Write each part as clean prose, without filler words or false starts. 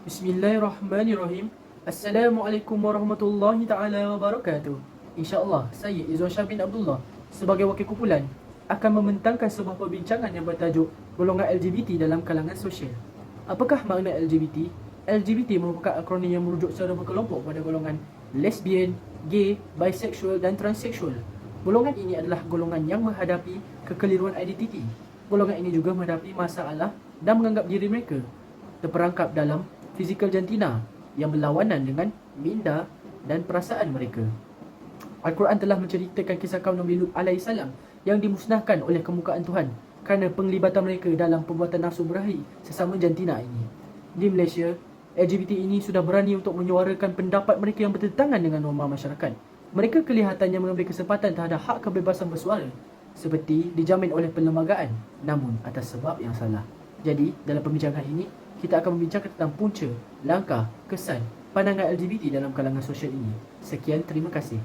Bismillahirrahmanirrahim. Assalamualaikum warahmatullahi taala wabarakatuh. InsyaAllah, saya Izwan Syah bin Abdullah sebagai wakil kumpulan akan membentangkan sebuah perbincangan yang bertajuk golongan LGBT dalam kalangan sosial. Apakah makna LGBT? LGBT merupakan akronim yang merujuk secara berkelompok pada golongan lesbian, gay, bisexual dan transseksual. Golongan ini adalah golongan yang menghadapi kekeliruan identiti. Golongan ini juga menghadapi masalah dan menganggap diri mereka terperangkap dalam fizikal jantina yang berlawanan dengan minda dan perasaan mereka. Al-Quran telah menceritakan kisah kaum Nabi Lut AS yang dimusnahkan oleh kemukaan Tuhan kerana penglibatan mereka dalam perbuatan nafsu berahi sesama jantina ini. Di Malaysia, LGBT ini sudah berani untuk menyuarakan pendapat mereka yang bertentangan dengan norma masyarakat. Mereka kelihatannya mengambil kesempatan terhadap hak kebebasan bersuara seperti dijamin oleh perlembagaan, namun atas sebab yang salah. Jadi, dalam perbincangan ini, kita akan membincangkan tentang punca, langkah, kesan, pandangan LGBT dalam kalangan sosial ini. Sekian, terima kasih.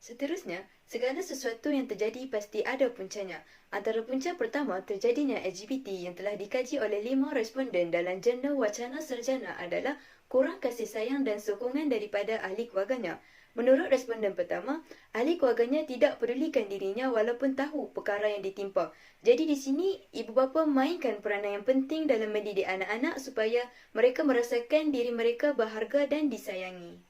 Seterusnya, segala sesuatu yang terjadi pasti ada puncanya. Antara punca pertama terjadinya LGBT yang telah dikaji oleh 5 responden dalam jurnal Wacana Sarjana adalah kurang kasih sayang dan sokongan daripada ahli keluarganya. Menurut responden pertama, ahli keluarganya tidak pedulikan dirinya walaupun tahu perkara yang ditimpa. Jadi di sini, ibu bapa mainkan peranan yang penting dalam mendidik anak-anak supaya mereka merasakan diri mereka berharga dan disayangi.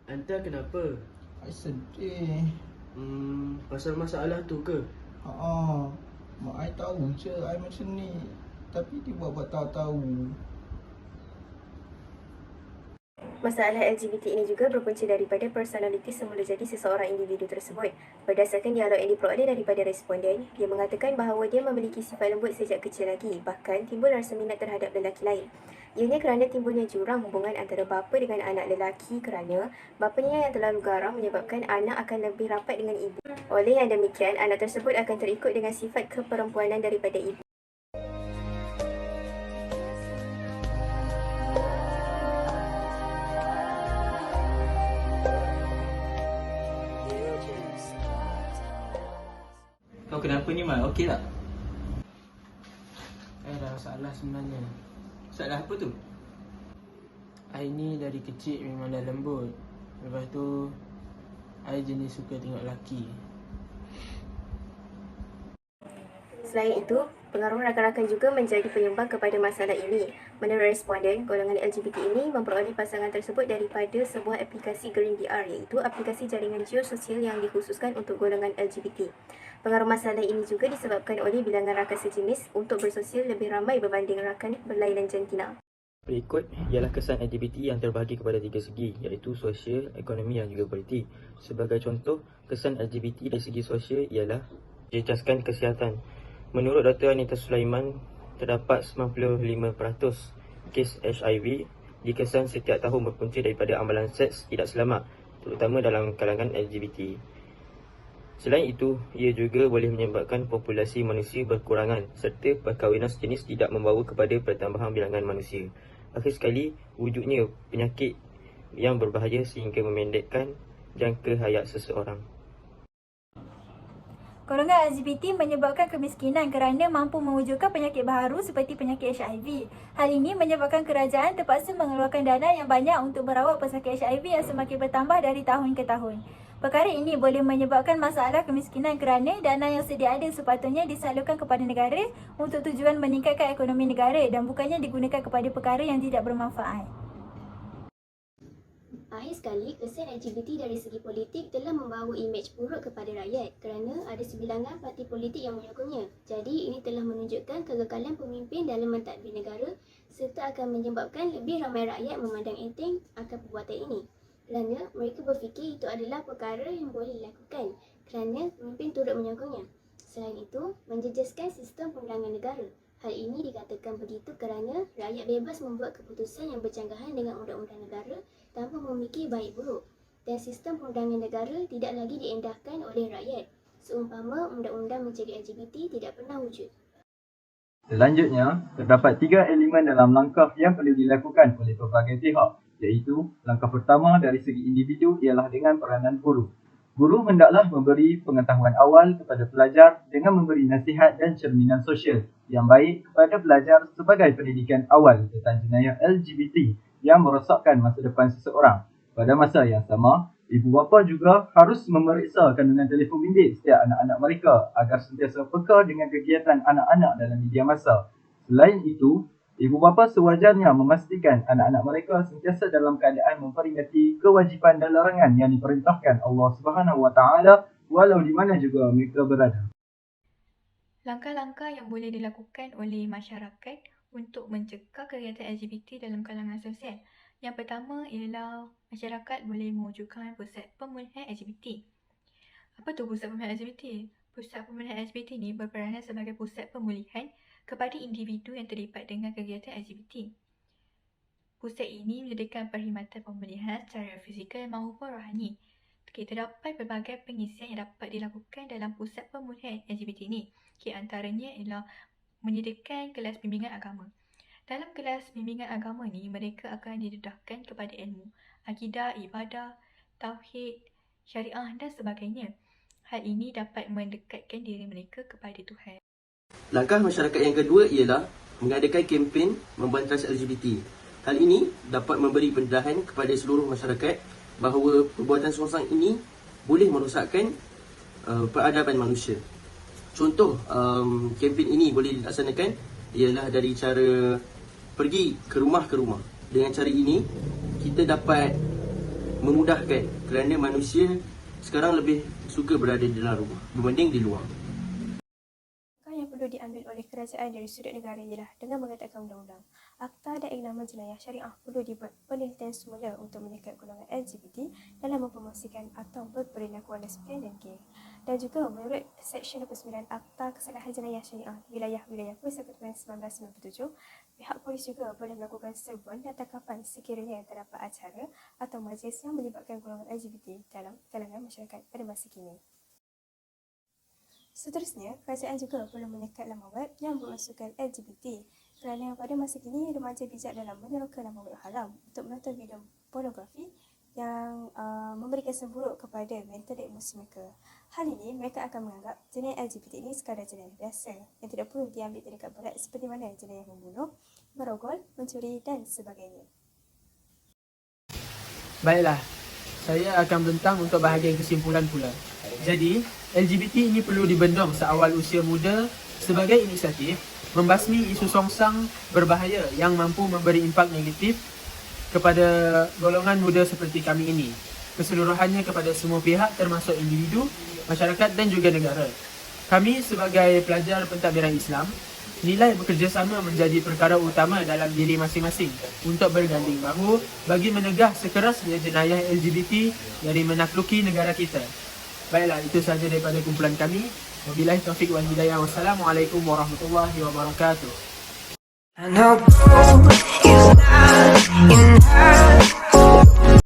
Anta kenapa? I sedih. Pasal masalah tu ke? Mak I tahu je I macam ni. Tapi dia buat tahu-tahu. Masalah LGBT ini juga berpunca daripada personaliti semula jadi seseorang individu tersebut. Berdasarkan dialog yang diperoleh daripada responden, dia mengatakan bahawa dia memiliki sifat lembut sejak kecil lagi, bahkan timbul rasa minat terhadap lelaki lain. Ianya kerana timbulnya jurang hubungan antara bapa dengan anak lelaki kerana bapanya yang terlalu garang menyebabkan anak akan lebih rapat dengan ibu. Oleh yang demikian, anak tersebut akan terikut dengan sifat keperempuanan daripada ibu. Kau kenapa ni Mal? Okey tak? Ada masalah sebenarnya. Masalah apa tu? I ni dari kecil memang dah lembut. Lepas tu, I jenis suka tengok lelaki. Selain itu, pengaruh rakan-rakan juga menjadi penyumbang kepada masalah ini. Menurut responden, golongan LGBT ini memperoleh pasangan tersebut daripada sebuah aplikasi GreenDR, iaitu aplikasi jaringan geososial yang dikhususkan untuk golongan LGBT. Pengaruh masalah ini juga disebabkan oleh bilangan rakan sejenis untuk bersosial lebih ramai berbanding rakan berlainan jantina. Berikut ialah kesan LGBT yang terbahagi kepada 3 segi, iaitu sosial, ekonomi dan juga politik. Sebagai contoh, kesan LGBT dari segi sosial ialah jejaskan kesihatan. Menurut Dr. Anita Sulaiman, terdapat 95% kes HIV dikesan setiap tahun berpunca daripada amalan seks tidak selamat, terutama dalam kalangan LGBT. Selain itu, ia juga boleh menyebabkan populasi manusia berkurangan serta perkahwinan sejenis tidak membawa kepada pertambahan bilangan manusia. Akhir sekali, wujudnya penyakit yang berbahaya sehingga memendekkan jangka hayat seseorang. Golongan LGBT menyebabkan kemiskinan kerana mampu mewujudkan penyakit baharu seperti penyakit HIV. Hal ini menyebabkan kerajaan terpaksa mengeluarkan dana yang banyak untuk merawat pesakit HIV yang semakin bertambah dari tahun ke tahun. Perkara ini boleh menyebabkan masalah kemiskinan kerana dana yang sedia ada sepatutnya disalurkan kepada negara untuk tujuan meningkatkan ekonomi negara dan bukannya digunakan kepada perkara yang tidak bermanfaat. Akhir sekali, kesan LGBT dari segi politik telah membawa imej buruk kepada rakyat kerana ada sebilangan parti politik yang menyokongnya. Jadi, ini telah menunjukkan kegagalan pemimpin dalam mentadbir negara serta akan menyebabkan lebih ramai rakyat memandang enteng akan perbuatan ini. Kerana mereka berfikir itu adalah perkara yang boleh dilakukan kerana pemimpin turut menyokongnya. Selain itu, menjejaskan sistem perundangan negara. Hal ini dikatakan begitu kerana rakyat bebas membuat keputusan yang berjanggahan dengan undang-undang negara tanpa memikir baik buruk dan sistem perundangan negara tidak lagi diendahkan oleh rakyat. seumpama undang-undang mencegah LGBT tidak pernah wujud. Selanjutnya, terdapat 3 elemen dalam langkah yang perlu dilakukan oleh pelbagai pihak, iaitu langkah pertama dari segi individu ialah dengan peranan guru. Guru hendaklah memberi pengetahuan awal kepada pelajar dengan memberi nasihat dan cerminan sosial yang baik kepada pelajar sebagai pendidikan awal tentang jenayah LGBT yang merosakkan masa depan seseorang. Pada masa yang sama, ibu bapa juga harus memeriksa kandungan telefon bimbit setiap anak-anak mereka agar sentiasa peka dengan kegiatan anak-anak dalam media masa. Selain itu, ibu bapa sewajarnya memastikan anak-anak mereka sentiasa dalam keadaan memperingati kewajipan dan larangan yang diperintahkan Allah Subhanahu Wa Taala walau di mana juga mereka berada. Langkah-langkah yang boleh dilakukan oleh masyarakat untuk mencegah kegiatan LGBT dalam kalangan sosial. Yang pertama ialah masyarakat boleh mewujudkan pusat pemulihan LGBT. Apa tu pusat pemulihan LGBT? Pusat pemulihan LGBT ni berperanan sebagai pusat pemulihan kepada individu yang terlibat dengan kegiatan LGBT. Pusat ini menyediakan perkhidmatan pemulihan secara fizikal maupun rohani. Terdapat pelbagai pengisian yang dapat dilakukan dalam pusat pemulihan LGBT ini. Antaranya ialah menyediakan kelas bimbingan agama. Dalam kelas bimbingan agama ni, mereka akan didedahkan kepada ilmu, akidah, ibadah, tauhid, syariah dan sebagainya. Hal ini dapat mendekatkan diri mereka kepada Tuhan. Langkah masyarakat yang kedua ialah mengadakan kempen membantas LGBT. Hal ini dapat memberi pendedahan kepada seluruh masyarakat bahawa perbuatan seorang ini boleh merosakkan peradaban manusia. Contoh kempen ini boleh dilaksanakan ialah dari cara pergi ke rumah. Dengan cara ini kita dapat memudahkan kerana manusia sekarang lebih suka berada di dalam rumah berbanding di luar. Yang perlu diambil oleh kerajaan dari sudut negara ialah dengan mengatakan undang-undang. Akta dan Iknaman Jenayah Syariah perlu dibuat penelitian semula untuk menyekat golongan LGBT dalam mempromosikan atau berperilakuan lesbian dan gay. Dan juga menurut Seksyen 29 Akta Kesalahan Jenayah Syariah Wilayah-Wilayah Persekutuan 1997, pihak polis juga boleh melakukan serbuan dan tangkapan sekiranya terdapat acara atau majlis yang melibatkan golongan LGBT dalam kalangan masyarakat pada masa kini. Seterusnya, kerajaan juga perlu menyekat laman web yang berunsurkan LGBT kerana pada masa kini remaja bijak dalam meneroka laman web haram untuk menonton video pornografi yang memberikan kesan buruk kepada mental dan emosi mereka. Hal ini mereka akan menganggap jenayah LGBT ini sekadar jenayah biasa yang tidak perlu diambil tindakan berat seperti mana jenayah membunuh, merogol, mencuri dan sebagainya. Baiklah, saya akan bentang untuk bahagian kesimpulan pula. Jadi, LGBT ini perlu dibendung seawal usia muda sebagai inisiatif membasmi isu songsang berbahaya yang mampu memberi impak negatif kepada golongan muda seperti kami ini. Keseluruhannya kepada semua pihak termasuk individu, masyarakat dan juga negara. Kami sebagai pelajar pentadbiran Islam nilai bekerjasama menjadi perkara utama dalam diri masing-masing untuk berganding bahu bagi menegah sekerasnya jenayah LGBT dari menakluki negara kita. Baiklah, itu sahaja daripada kumpulan kami. Wabillahi taufiq wal hidayah. Wassalamualaikum warahmatullahi wabarakatuh.